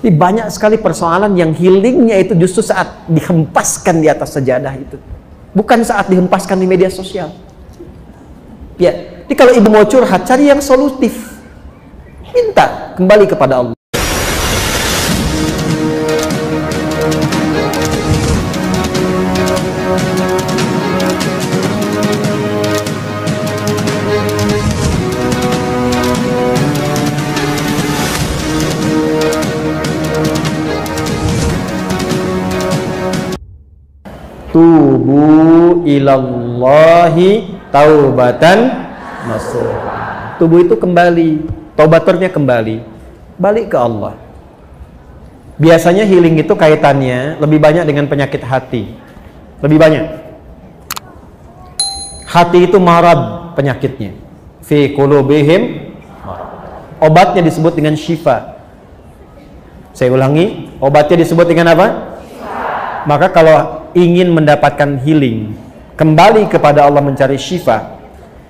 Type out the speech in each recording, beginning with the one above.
Tapi banyak sekali persoalan yang healingnya itu justru saat dihempaskan di atas sajadah itu, bukan saat dihempaskan di media sosial. Ya, jadi kalau ibu mau curhat, cari yang solutif, minta kembali kepada Allah. Tubu ilallahi taubatan nasuha. Tubuh itu kembali, taubatornya kembali, balik ke Allah. Biasanya healing itu kaitannya lebih banyak dengan penyakit hati. Lebih banyak. Hati itu marad penyakitnya. Fi qulubihim marad. Obatnya disebut dengan syifa. Saya ulangi, obatnya disebut dengan apa? Maka kalau ingin mendapatkan healing, kembali kepada Allah mencari syifa,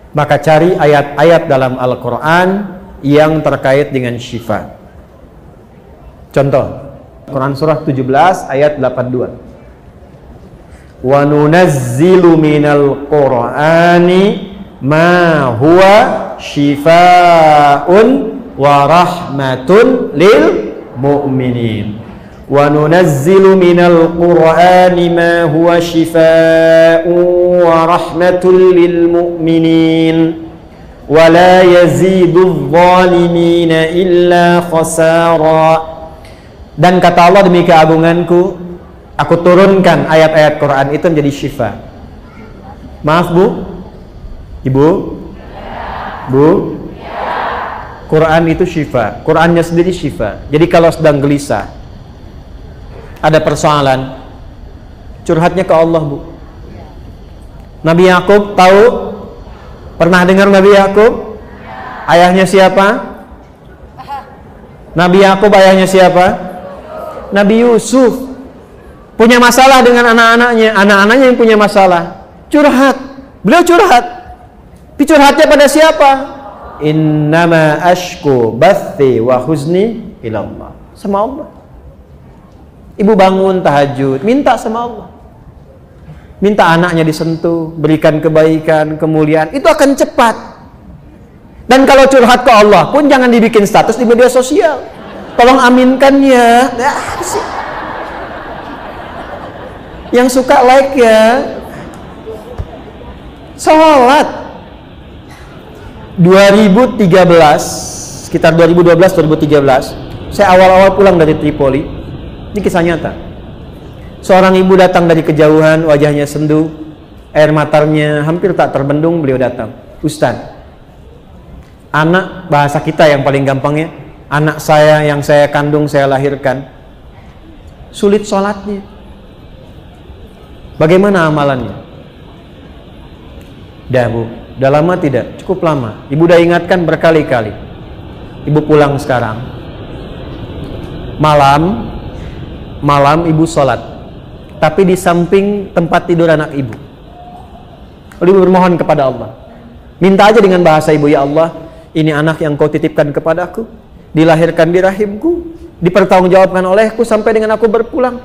maka cari ayat-ayat dalam Al-Quran yang terkait dengan syifa. Contoh, Quran surah 17 ayat 82. Wa nunazzilu minal Qur'ani ma huwa shifaa'un wa rahmatun lil mu'minin. Wa nunazzilu minal Qur'ani ma huwa shifaa'un wa rahmatul lil mu'minin wa la yazidudz zalimina illa khasara. Dan kata Allah, demi keagunganku aku turunkan ayat-ayat Quran itu menjadi syifa. Maaf Bu, Ibu, Bu, Quran itu syifa, Qurannya sendiri syifa. Jadi kalau sedang gelisah, ada persoalan, curhatnya ke Allah Bu. Nabi Yakub tahu? Pernah dengar Nabi Yakub? Ayahnya siapa? Nabi Yakub ayahnya siapa? Nabi Yusuf. Punya masalah dengan anak-anaknya, anak-anaknya yang punya masalah, curhat. Beliau curhat. Tapi curhatnya pada siapa? Innama ashku bathi wa huzni ilallah. Sama Allah. Ibu bangun tahajud, minta sama Allah, minta anaknya disentuh, berikan kebaikan, kemuliaan, itu akan cepat. Dan kalau curhat ke Allah pun jangan dibikin status di media sosial, tolong aminkan ya. Yang suka like ya. Sholat 2013, sekitar 2012-2013, saya awal-awal pulang dari Tripoli. Ini kisah nyata. Seorang ibu datang dari kejauhan, wajahnya sendu, air matanya hampir tak terbendung. Beliau datang, Ustaz, anak, bahasa kita yang paling gampangnya, anak saya yang saya kandung, saya lahirkan, sulit sholatnya. Bagaimana amalannya? Dah Bu, udah lama tidak? Cukup lama. Ibu udah ingatkan berkali-kali. Ibu pulang sekarang. Malam ibu sholat, tapi di samping tempat tidur anak ibu. Lalu ibu bermohon kepada Allah, minta aja dengan bahasa ibu, ya Allah, ini anak yang kau titipkan kepadaku, dilahirkan di rahimku, dipertanggungjawabkan olehku sampai dengan aku berpulang.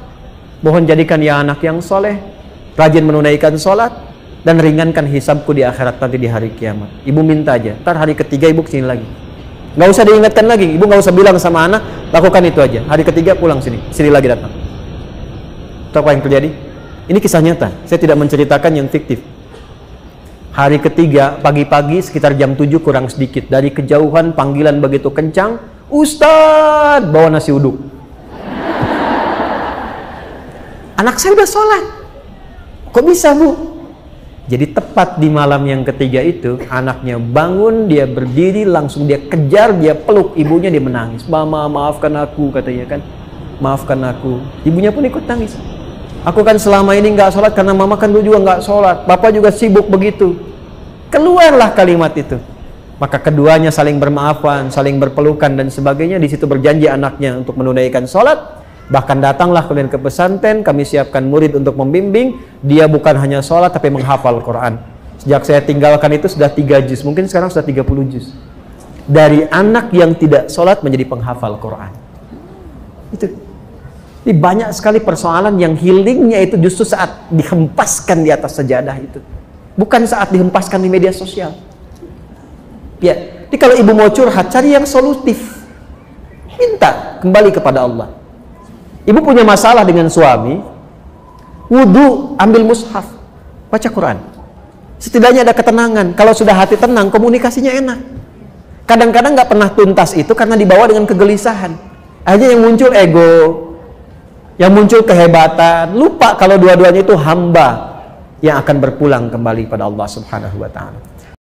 Mohon jadikan ya anak yang soleh, rajin menunaikan sholat, dan ringankan hisabku di akhirat nanti di hari kiamat. Ibu minta aja, ntar hari ketiga ibu kesini lagi. Nggak usah diingatkan lagi, ibu nggak usah bilang sama anak, lakukan itu aja. Hari ketiga pulang sini lagi datang. Tahu apa yang terjadi? Ini kisah nyata, saya tidak menceritakan yang fiktif. Hari ketiga, pagi-pagi sekitar jam 7 kurang sedikit, dari kejauhan panggilan begitu kencang, Ustadz, bawa nasi uduk. Anak saya udah sholat, kok bisa Bu? Jadi tepat di malam yang ketiga itu, anaknya bangun, dia berdiri, langsung dia kejar, dia peluk ibunya, dia menangis. Mama, maafkan aku, katanya kan. Maafkan aku. Ibunya pun ikut nangis. Aku kan selama ini nggak sholat karena mama kan dulu juga nggak sholat. Bapak juga sibuk begitu. Keluarlah kalimat itu. Maka keduanya saling bermaafan, saling berpelukan dan sebagainya. Di situ berjanji anaknya untuk menunaikan sholat. Bahkan datanglah kemudian ke pesantren, kami siapkan murid untuk membimbing. Dia bukan hanya sholat tapi menghafal Quran. Sejak saya tinggalkan itu sudah 3 juz, mungkin sekarang sudah 30 juz. Dari anak yang tidak sholat menjadi penghafal Quran. Itu. Jadi banyak sekali persoalan yang healingnya itu justru saat dihempaskan di atas sajadah itu, bukan saat dihempaskan di media sosial. Ya, jadi kalau ibu mau curhat, cari yang solutif, minta kembali kepada Allah. Ibu punya masalah dengan suami, wudu, ambil mushaf, baca Quran. Setidaknya ada ketenangan. Kalau sudah hati tenang, komunikasinya enak. Kadang-kadang nggak pernah tuntas itu karena dibawa dengan kegelisahan. Akhirnya yang muncul ego, yang muncul kehebatan, lupa kalau dua-duanya itu hamba yang akan berpulang kembali pada Allah Subhanahu wa Ta'ala.